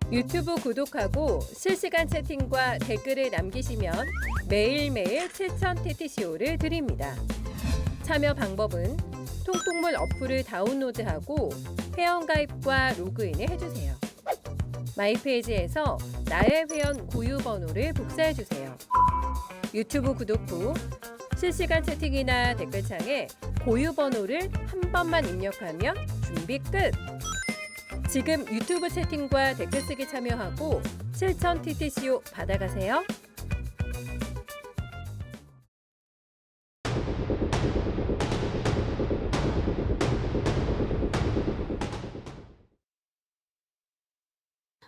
유튜브 구독하고 실시간 채팅과 댓글을 남기시면 매일매일 7,000TTCO를 드립니다. 참여 방법은 통통물 어플을 다운로드하고 회원가입과 로그인을 해주세요. 마이페이지에서 나의 회원 고유 번호를 복사해주세요. 유튜브 구독 후 실시간 채팅이나 댓글창에 고유 번호를 한 번만 입력하면 준비 끝! 지금 유튜브 채팅과 댓글 쓰기 참여하고 7,000TTCO 받아가세요.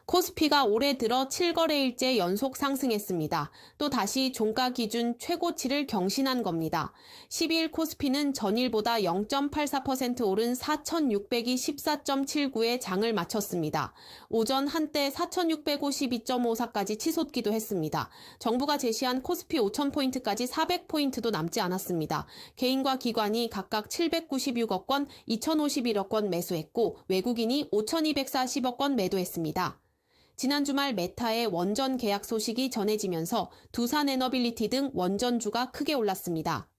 코스피가 올해 들어 7거래일째 연속 상승했습니다. 또 다시 종가 기준 최고치를 경신한 겁니다. 12일 코스피는 전일보다 0.84% 오른 4,600이 14.79에 장을 마쳤습니다. 오전 한때 4,652.54까지 치솟기도 했습니다. 정부가 제시한 코스피 5,000포인트까지 400포인트도 남지 않았습니다. 개인과 기관이 각각 796억 건, 2,051억 건 매수했고 외국인이 5,240억 건 매도했습니다. 지난 주말 메타의 원전 계약 소식이 전해지면서 두산에너빌리티 등 원전주가 크게 올랐습니다.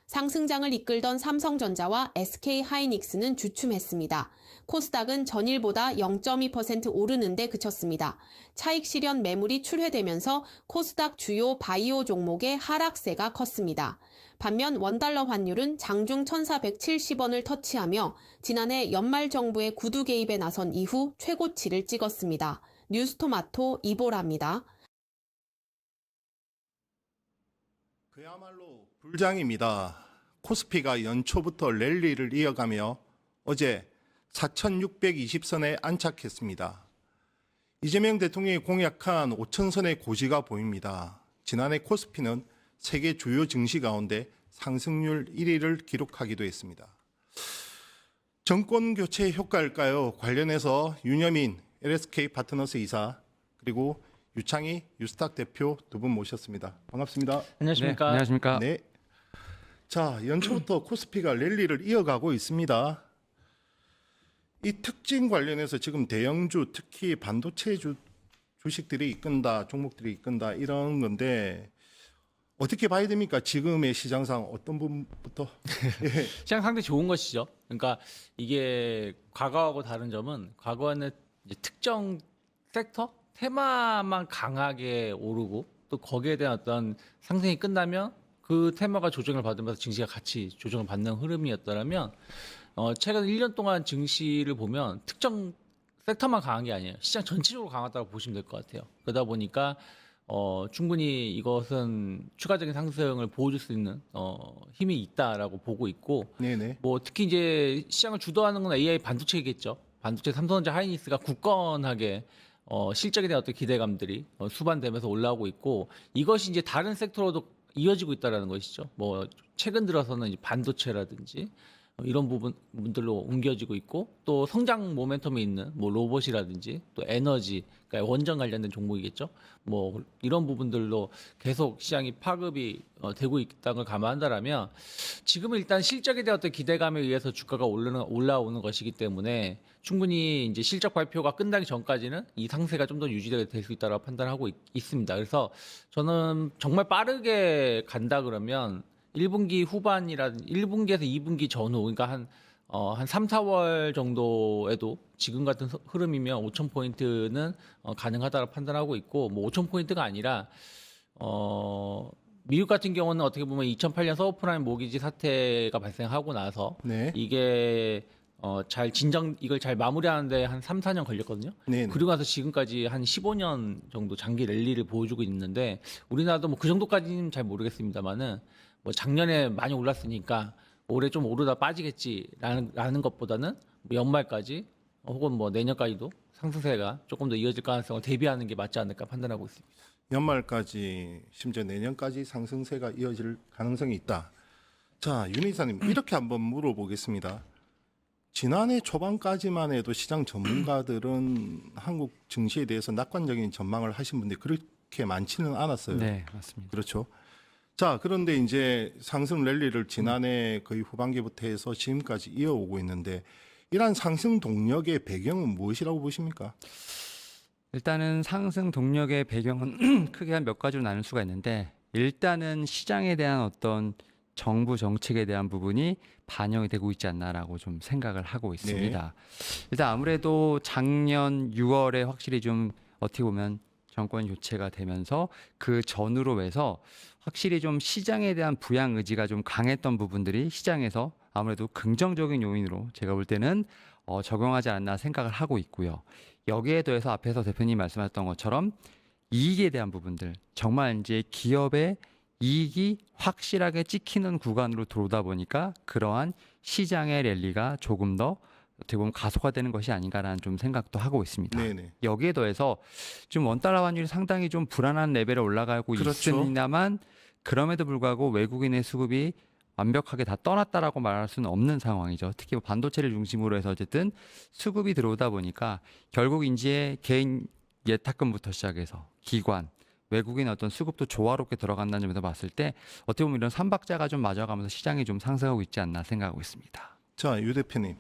상승장을 이끌던 삼성전자와 SK하이닉스는 주춤했습니다. 코스닥은 전일보다 0.2% 오르는 데 그쳤습니다. 차익 실현 매물이 출회되면서 코스닥 주요 바이오 종목의 하락세가 컸습니다. 반면 원달러 환율은 장중 1,470원을 터치하며 지난해 연말 정부의 구두 개입에 나선 이후 최고치를 찍었습니다. 뉴스토마토 이보라입니다. 그야말로 불장입니다. 코스피가 연초부터 랠리를 이어가며 어제 4,620선에 안착했습니다. 이재명 대통령이 공약한 5,000선의 고지가 보입니다. 지난해 코스피는 세계 주요 증시 가운데 상승률 1위를 기록하기도 했습니다. 정권 교체 효과일까요? 관련해서 윤여민 LSK 파트너스 이사 그리고 유창희 유스탁 대표 두 분 모셨습니다. 반갑습니다. 안녕하십니까? 네, 안녕하십니까? 네. 자, 연초부터 코스피가 랠리를 이어가고 있습니다. 이 특징 관련해서 지금 대형주, 특히 반도체 주식들이 이끈다, 종목들이 이끈다 이런 건데 어떻게 봐야 됩니까? 지금의 시장상 어떤 부분부터? 예. 시장 상당히 좋은 것이죠. 그러니까 이게 과거하고 다른 점은 과거에는 이제 특정 섹터, 테마만 강하게 오르고 또 거기에 대한 어떤 상승이 끝나면 그 테마가 조정을 받으면서 증시가 같이 조정을 받는 흐름이었더라면 최근 1년 동안 증시를 보면 특정 섹터만 강한 게 아니에요. 시장 전체적으로 강하다고 보시면 될 것 같아요. 그러다 보니까 충분히 이것은 추가적인 상승을 보여줄 수 있는 힘이 있다라고 보고 있고, 네네. 뭐 특히 이제 시장을 주도하는 건 AI 반도체겠죠. 반도체 삼성전자 하이닉스가 굳건하게 실적에 대한 어떤 기대감들이 수반되면서 올라오고 있고, 이것이 이제 다른 섹터로도 이어지고 있다라는 것이죠. 뭐 최근 들어서는 이제 반도체라든지 이런 부분들로 옮겨지고 있고, 또 성장 모멘텀이 있는 뭐 로봇이라든지 또 에너지, 그러니까 원전 관련된 종목이겠죠. 뭐 이런 부분들로 계속 시장이 파급이 되고 있다는 걸 감안한다라면 지금은 일단 실적에 대한 어떤 기대감에 의해서 주가가 올라오는 것이기 때문에 충분히 이제 실적 발표가 끝나기 전까지는 이 상세가 좀 더 유지될 수 있다고 판단하고 있습니다. 그래서 저는 정말 빠르게 간다 그러면 1분기 후반이라든지 1분기에서 2분기 전후, 그러니까 한 3, 4월 정도에도 지금 같은 흐름이면 5,000포인트는 가능하다고 판단하고 있고, 뭐 5,000포인트가 아니라 미국 같은 경우는 어떻게 보면 2008년 서브프라임 모기지 사태가 발생하고 나서 네. 이게 이걸 잘 마무리하는데 한 3, 4년 걸렸거든요. 네네. 그리고 나서 지금까지 한 15년 정도 장기 랠리를 보여주고 있는데, 우리나라도 뭐 그 정도까지는 잘 모르겠습니다만은 뭐 작년에 많이 올랐으니까 올해 좀 오르다 빠지겠지라는 것보다는 뭐 연말까지 혹은 뭐 내년까지도 상승세가 조금 더 이어질 가능성을 대비하는 게 맞지 않을까 판단하고 있습니다. 연말까지 심지어 내년까지 상승세가 이어질 가능성이 있다. 자, 윤 이사님 이렇게 한번 물어보겠습니다. 지난해 초반까지만 해도 시장 전문가들은 한국 증시에 대해서 낙관적인 전망을 하신 분들이 그렇게 많지는 않았어요. 네, 맞습니다. 그렇죠. 자, 그런데 이제 상승 랠리를 지난해 거의 후반기부터 해서 지금까지 이어오고 있는데 이러한 상승 동력의 배경은 무엇이라고 보십니까? 일단은 상승 동력의 배경은 크게 한 몇 가지로 나눌 수가 있는데 일단은 시장에 대한 어떤 정부 정책에 대한 부분이 반영이 되고 있지 않나라고 좀 생각을 하고 있습니다. 일단 아무래도 작년 6월에 확실히 좀 어떻게 보면 정권 교체가 되면서 그 전후로 해서 확실히 좀 시장에 대한 부양 의지가 좀 강했던 부분들이 시장에서 아무래도 긍정적인 요인으로 제가 볼 때는 적용하지 않았나 생각을 하고 있고요. 여기에 더해서 앞에서 대표님 말씀하셨던 것처럼 이익에 대한 부분들, 정말 이제 기업의 이익이 확실하게 찍히는 구간으로 들어오다 보니까 그러한 시장의 랠리가 조금 더 어떻게 보면 가속화되는 것이 아닌가라는 좀 생각도 하고 있습니다. 네네. 여기에 더해서 지금 원달러 환율이 상당히 좀 불안한 레벨에 올라가고 그렇죠. 있습니다만 그럼에도 불구하고 외국인의 수급이 완벽하게 다 떠났다라고 말할 수는 없는 상황이죠. 특히 반도체를 중심으로 해서 어쨌든 수급이 들어오다 보니까 결국 이제 개인 예탁금부터 시작해서 기관, 외국인 어떤 수급도 조화롭게 들어간다는 점에서 봤을 때 어떻게 보면 이런 삼박자가 좀 맞아가면서 시장이 좀 상승하고 있지 않나 생각하고 있습니다. 자, 유 대표님.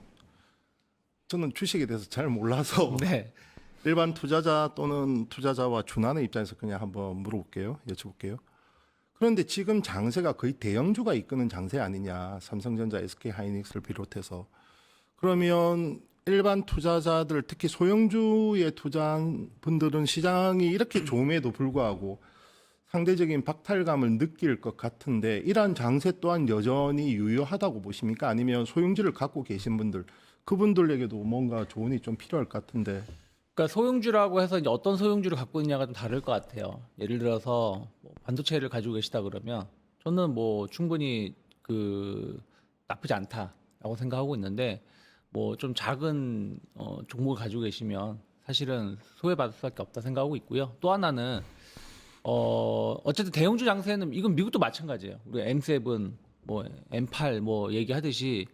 저는 주식에 대해서 잘 몰라서 네. 일반 투자자 또는 투자자와 준하는 입장에서 그냥 한번 물어볼게요. 여쭤볼게요. 그런데 지금 장세가 거의 대형주가 이끄는 장세 아니냐. 삼성전자, SK하이닉스를 비롯해서. 그러면 일반 투자자들, 특히 소형주에 투자한 분들은 시장이 이렇게 좋음에도 불구하고 상대적인 박탈감을 느낄 것 같은데 이러한 장세 또한 여전히 유효하다고 보십니까? 아니면 소형주를 갖고 계신 분들, 그분들에게도 뭔가 조언이 좀 필요할 것 같은데. 그러니까 소형주라고 해서 이제 어떤 소형주를 갖고 있냐가 좀 다를 것 같아요. 예를 들어서 뭐 반도체를 가지고 계시다 그러면 저는 뭐 충분히 그 나쁘지 않다라고 생각하고 있는데 뭐 좀 작은 종목을 가지고 계시면 사실은 소외받을 수밖에 없다 생각하고 있고요. 또 하나는 어쨌든 대형주 장세는 이건 미국도 마찬가지예요. 우리 M7, 뭐 M8 뭐 얘기하듯이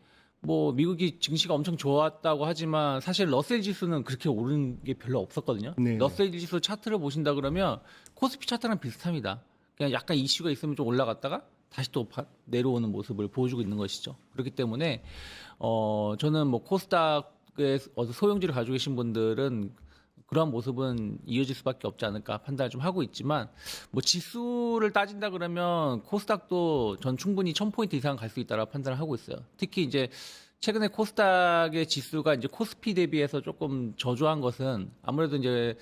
뭐 미국이 증시가 엄청 좋았다고 하지만 사실 러셀 지수는 그렇게 오른 게 별로 없었거든요. 네. 러셀 지수 차트를 보신다 그러면 코스피 차트랑 비슷합니다. 그냥 약간 이슈가 있으면 좀 올라갔다가 다시 또 내려오는 모습을 보여주고 있는 것이죠. 그렇기 때문에 저는 뭐 코스닥의 소형주를 가지고 계신 분들은 그러한 모습은 이어질 수밖에 없지 않을까 판단을 좀 하고 있지만 뭐 지수를 따진다 그러면 코스닥도 전 충분히 1000포인트 이상 갈 수 있다라고 판단을 하고 있어요. 특히 이제 최근에 코스닥의 지수가 이제 코스피 대비해서 조금 저조한 것은 아무래도 이제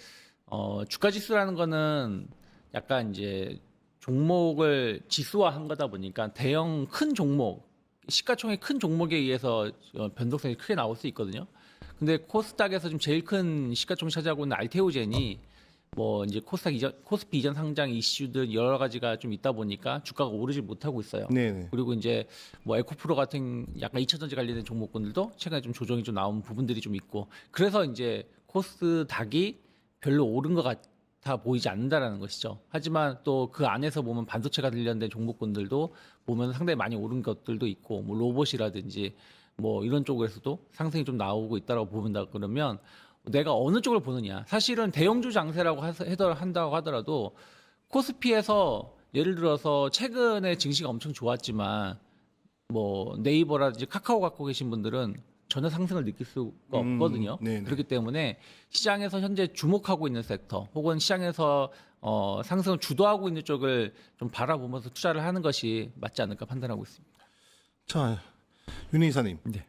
주가 지수라는 거는 약간 이제 종목을 지수화한 거다 보니까 대형 큰 종목, 시가총액 큰 종목에 의해서 변동성이 크게 나올 수 있거든요. 근데 코스닥에서 지금 제일 큰 시가총액 차지하고 있는 알테오젠이 뭐 이제 코스피 이전 상장 이슈들 여러 가지가 좀 있다 보니까 주가가 오르지 못하고 있어요. 네네. 그리고 이제 뭐 에코프로 같은 약간 2차전지 관련된 종목군들도 최근에 좀 조정이 좀 나온 부분들이 좀 있고 그래서 이제 코스닥이 별로 오른 것 같아 보이지 않는다라는 것이죠. 하지만 또 그 안에서 보면 반도체가 관련된 종목군들도 보면 상당히 많이 오른 것들도 있고 뭐 로봇이라든지 뭐 이런 쪽에서도 상승이 좀 나오고 있다라고 보는다 그러면 내가 어느 쪽을 보느냐. 사실은 대형주 장세라고 한다고 하더라도 코스피에서 예를 들어서 최근에 증시가 엄청 좋았지만 뭐 네이버라든지 카카오 갖고 계신 분들은 전혀 상승을 느낄 수가 없거든요. 네네. 그렇기 때문에 시장에서 현재 주목하고 있는 섹터 혹은 시장에서 상승을 주도하고 있는 쪽을 좀 바라보면서 투자를 하는 것이 맞지 않을까 판단하고 있습니다. 자, 윤 이사님. 네.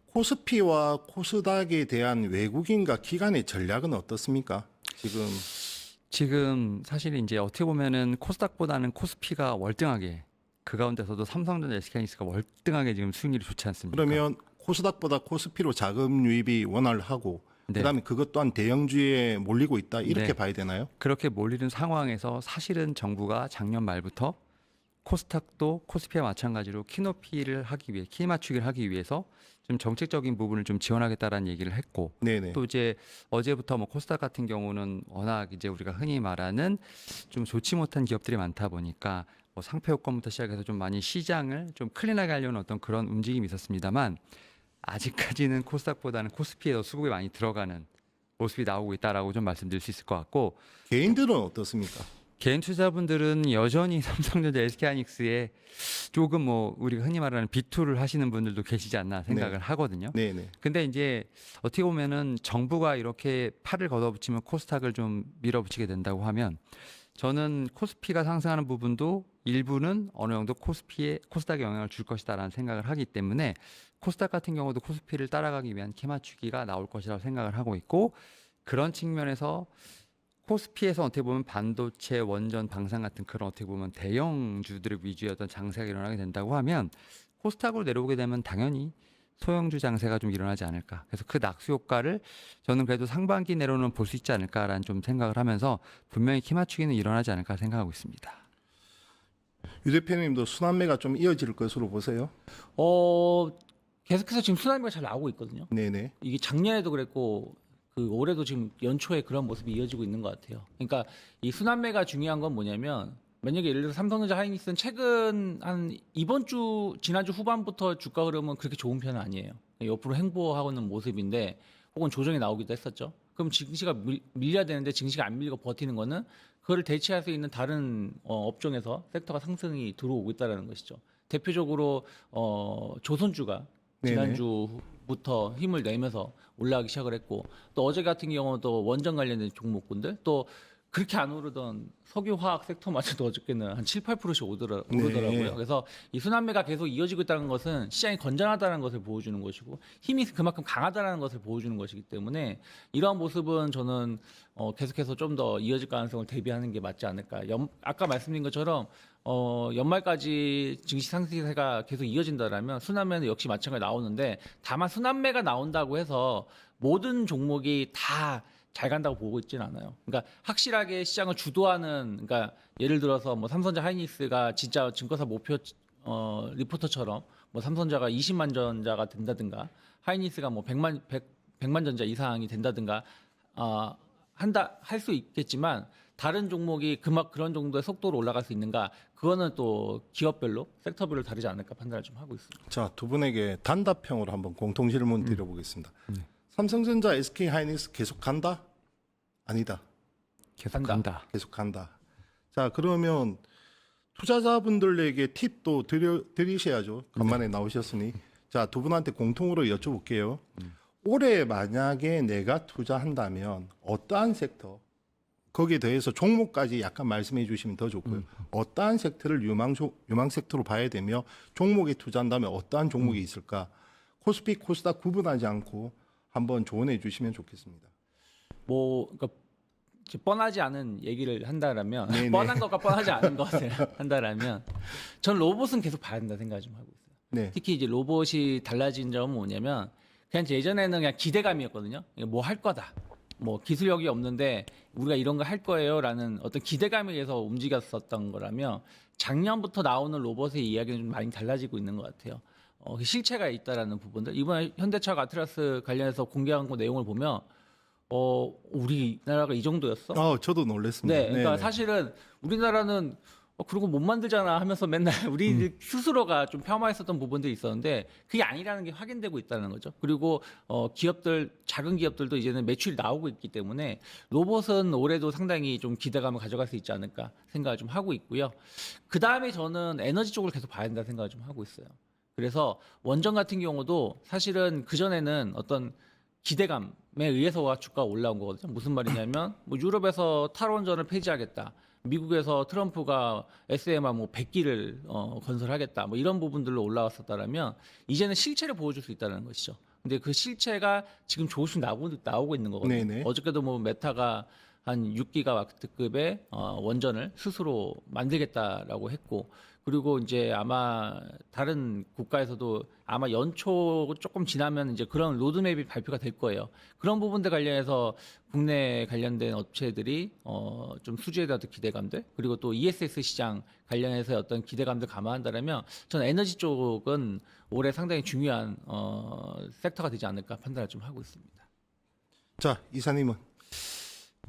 코스피와 코스닥에 대한 외국인과 기관의 전략은 어떻습니까? 지금 사실 이제 어떻게 보면은 코스닥보다는 코스피가 월등하게 그 가운데서도 삼성전자, SK하이닉스가 월등하게 지금 수익률이 좋지 않습니까? 그러면 코스닥보다 코스피로 자금 유입이 원활하고 네. 그다음에 그것 또한 대형주에 몰리고 있다 이렇게 네. 봐야 되나요? 그렇게 몰리는 상황에서 사실은 정부가 작년 말부터 코스닥도 코스피와 마찬가지로 키높이를 하기 위해 키 맞추기를 하기 위해서 좀 정책적인 부분을 좀 지원하겠다라는 얘기를 했고 네네. 또 이제 어제부터 뭐 코스닥 같은 경우는 워낙 이제 우리가 흔히 말하는 좀 좋지 못한 기업들이 많다 보니까 뭐 상표 요건부터 시작해서 좀 많이 시장을 좀 클린하게 하려는 어떤 그런 움직임이 있었습니다만 아직까지는 코스닥보다는 코스피에 더 수급이 많이 들어가는 모습이 나오고 있다라고 좀 말씀드릴 수 있을 것 같고 개인들은 어떻습니까? 개인 투자분들은 여전히 삼성전자, SK하이닉스에 조금 뭐 우리가 흔히 말하는 비투를 하시는 분들도 계시지 않나 생각을 하거든요. 네네. 근데 이제 어떻게 보면은 정부가 이렇게 팔을 걷어붙이면 코스닥을 좀 밀어붙이게 된다고 하면 저는 코스피가 상승하는 부분도 일부는 어느 정도 코스닥에 영향을 줄 것이다라는 생각을 하기 때문에 코스닥 같은 경우도 코스피를 따라가기 위한 키맞추기가 나올 것이라고 생각을 하고 있고, 그런 측면에서 코스피에서 어떻게 보면 반도체, 원전, 방산 같은 그런 어떻게 보면 대형주들 위주의 어떤 장세가 일어나게 된다고 하면 코스닥으로 내려오게 되면 당연히 소형주 장세가 좀 일어나지 않을까. 그래서 그 낙수 효과를 저는 그래도 상반기 내로는 볼 수 있지 않을까라는 좀 생각을 하면서 분명히 키 맞추기는 일어나지 않을까 생각하고 있습니다. 유 대표님도 순환매가 좀 이어질 것으로 보세요? 계속해서 지금 순환매가 잘 나오고 있거든요. 네네. 이게 작년에도 그랬고 그 올해도 지금 연초에 그런 모습이 이어지고 있는 것 같아요. 그러니까 이 순환매가 중요한 건 뭐냐면, 만약에 예를 들어서 삼성전자, 하이닉스는 최근 한 이번 주 지난주 후반부터 주가 흐름은 그렇게 좋은 편은 아니에요. 옆으로 횡보하고 있는 모습인데 혹은 조정이 나오기도 했었죠. 그럼 증시가 밀려야 되는데 증시가 안 밀리고 버티는 거는 그거를 대체할 수 있는 다른 업종에서 섹터가 상승이 들어오고 있다는 것이죠. 대표적으로 조선주가 지난주부터 힘을 내면서 올라가기 시작을 했고, 또 어제 같은 경우도 원전 관련된 종목군들, 또 그렇게 안 오르던 석유화학 섹터마저도 어저께는 한 7, 8%씩 오르더라고요. 그래서 이 순환매가 계속 이어지고 있다는 것은 시장이 건전하다는 것을 보여주는 것이고 힘이 그만큼 강하다는 것을 보여주는 것이기 때문에 이러한 모습은 저는 계속해서 좀 더 이어질 가능성을 대비하는 게 맞지 않을까. 아까 말씀드린 것처럼 연말까지 증시 상승세가 계속 이어진다라면 순환매는 역시 마찬가지로 나오는데, 다만 순환매가 나온다고 해서 모든 종목이 다 잘 간다고 보고 있지는 않아요. 그러니까 확실하게 시장을 주도하는, 그러니까 예를 들어서 뭐 삼성전자, 하이닉스가 진짜 증권사 목표 리포터처럼 뭐 삼성전자가 20만 전자가 된다든가 하이닉스가 뭐 100만 전자 이상이 된다든가 할 수 있겠지만, 다른 종목이 그런 정도의 속도로 올라갈 수 있는가, 그거는 또 기업별로 섹터별로 다르지 않을까 판단을 좀 하고 있습니다. 자, 두 분에게 단답형으로 한번 공통 질문 드려보겠습니다. 삼성전자, SK하이닉스 계속 간다? 아니다. 계속 간다. 계속 간다. 자, 그러면 투자자분들에게 팁도 드리셔야죠. 간만에 나오셨으니. 자, 두 분한테 공통으로 여쭤볼게요. 올해 만약에 내가 투자한다면 어떠한 섹터, 거기에 대해서 종목까지 약간 말씀해 주시면 더 좋고요. 어떠한 섹터를 유망 섹터로 봐야 되며, 종목에 투자한다면 어떠한 종목이 있을까? 코스피, 코스닥 구분하지 않고 한번 조언해 주시면 좋겠습니다. 그러니까 뻔하지 않은 얘기를 한다라면, 네네. 뻔한 것과 뻔하지 않은 것을 한다라면, 전 로봇은 계속 봐야 된다 생각을 좀 하고 있어요. 네. 특히 이제 로봇이 달라진 점은 뭐냐면, 그냥 예전에는 그냥 기대감이었거든요. 뭐 할 거다. 뭐 기술력이 없는데 우리가 이런 거 할 거예요라는 어떤 기대감에 의해서 움직였었던 거라면, 작년부터 나오는 로봇의 이야기는 좀 많이 달라지고 있는 것 같아요. 실체가 있다라는 부분들, 이번에 현대차가 아트라스 관련해서 공개한 거 내용을 보면 우리나라가 이 정도였어? 저도 놀랐습니다. 네, 그러니까 네네. 사실은 우리나라는 그런 거 못 만들잖아 하면서 맨날 우리 스스로가 좀 폄하했었던 부분들이 있었는데, 그게 아니라는 게 확인되고 있다는 거죠. 그리고 작은 기업들도 이제는 매출이 나오고 있기 때문에 로봇은 올해도 상당히 좀 기대감을 가져갈 수 있지 않을까 생각을 좀 하고 있고요. 그 다음에 저는 에너지 쪽을 계속 봐야 된다 생각을 좀 하고 있어요. 그래서 원전 같은 경우도 사실은 그전에는 어떤 기대감에 의해서 주가가 올라온 거거든요. 무슨 말이냐면, 뭐 유럽에서 탈원전을 폐지하겠다, 미국에서 트럼프가 SMR 뭐 100기를 건설하겠다, 뭐 이런 부분들로 올라왔었다라면 이제는 실체를 보여줄 수 있다는 것이죠. 근데 그 실체가 지금 조금씩 나오고 있는 거거든요. 네네. 어저께도 뭐 메타가 한 6기가와트급의 원전을 스스로 만들겠다라고 했고, 그리고 이제 아마 다른 국가에서도 아마 연초 조금 지나면 이제 그런 로드맵이 발표가 될 거예요. 그런 부분들 관련해서 국내 관련된 업체들이 좀 수주에 대한 기대감들, 그리고 또 ESS 시장 관련해서 어떤 기대감들 감안한다면, 저는 에너지 쪽은 올해 상당히 중요한 섹터가 되지 않을까 판단을 좀 하고 있습니다. 자, 이사님은?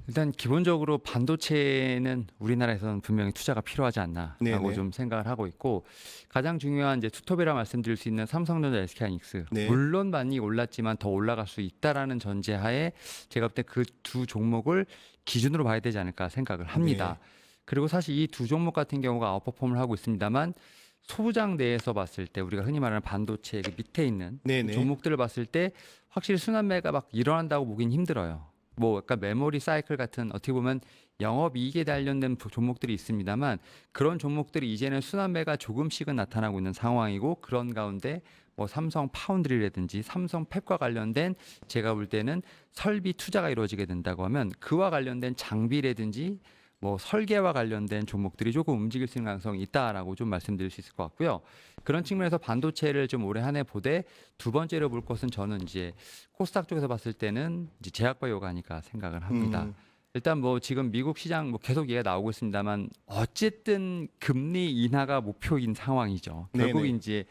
일단 기본적으로 반도체는 우리나라에서는 분명히 투자가 필요하지 않나라고 네네. 좀 생각을 하고 있고, 가장 중요한 이제 투톱이라 말씀드릴 수 있는 삼성전자, SK하이닉스, 네. 물론 많이 올랐지만 더 올라갈 수 있다라는 전제하에 제가 볼 때 그 두 종목을 기준으로 봐야 되지 않을까 생각을 합니다. 그리고 사실 이 두 종목 같은 경우가 아웃퍼폼을 하고 있습니다만 소부장 내에서 봤을 때 우리가 흔히 말하는 반도체 그 밑에 있는 네네. 종목들을 봤을 때 확실히 순환매가 막 일어난다고 보긴 힘들어요. 뭐 약간 메모리 사이클 같은 어떻게 보면 영업이익에 관련된 종목들이 있습니다만 그런 종목들이 이제는 순환매가 조금씩은 나타나고 있는 상황이고 그런 가운데 뭐 삼성 파운드리라든지 삼성 팹과 관련된 제가 볼 때는 설비 투자가 이루어지게 된다고 하면 그와 관련된 장비라든지 뭐 설계와 관련된 종목들이 조금 움직일 수 있는 가능성이 있다라고 좀 말씀드릴 수 있을 것 같고요. 그런 측면에서 반도체를 좀 올해 한 해 보되 두 번째로 볼 것은 저는 이제 코스닥 쪽에서 봤을 때는 이제 제약바이오가 아닐까 생각을 합니다. 일단 뭐 지금 미국 시장 뭐 계속 얘기가 나오고 있습니다만 어쨌든 금리 인하가 목표인 상황이죠. 결국 네네. 이제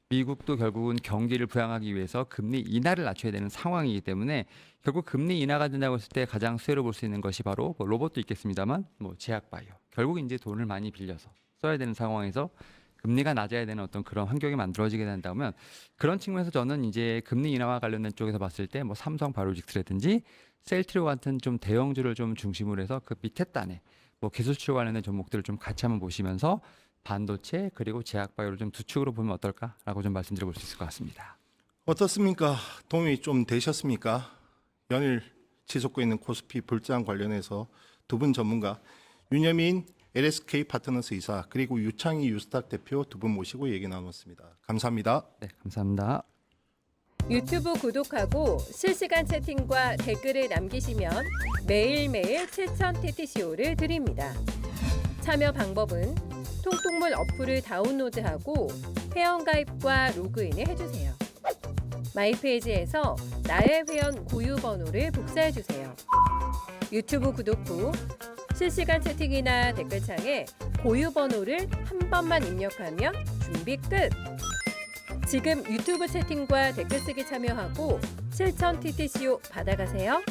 미국도 결국은 경기를 부양하기 위해서 금리 인하를 낮춰야 되는 상황이기 때문에 결국 금리 인하가 된다고 했을 때 가장 수혜로 볼 수 있는 것이 바로 뭐 로봇도 있겠습니다만 뭐 제약바이오. 결국 이제 돈을 많이 빌려서 써야 되는 상황에서 금리가 낮아야 되는 어떤 그런 환경이 만들어지게 된다면 그런 측면에서 저는 이제 금리 인하와 관련된 쪽에서 봤을 때 뭐 삼성 바이오로직스라든지 셀트리오 같은 좀 대형주를 좀 중심으로 해서 그 밑에 단에 뭐 기술주와 관련된 종목들을 좀 같이 한번 보시면서 반도체 그리고 제약바이오를 좀 두 축으로 보면 어떨까라고 좀 말씀드려볼 수 있을 것 같습니다. 어떻습니까? 도움이 좀 되셨습니까? 연일 치솟고 있는 코스피 불장 관련해서 두 분 전문가 윤여민 LSK 파트너스 이사 그리고 유창희 유스탁 대표 두 분 모시고 얘기 나눴습니다. 감사합니다. 네, 감사합니다. 유튜브 구독하고 실시간 채팅과 댓글을 남기시면 매일매일 7,000TTCO를 드립니다. 참여 방법은 통통물 어플을 다운로드하고 회원가입과 로그인을 해주세요. 마이페이지에서 나의 회원 고유 번호를 복사해주세요. 유튜브 구독 후 실시간 채팅이나 댓글창에 고유 번호를 한 번만 입력하면 준비 끝! 지금 유튜브 채팅과 댓글 쓰기 참여하고 실천 TTCO 받아가세요.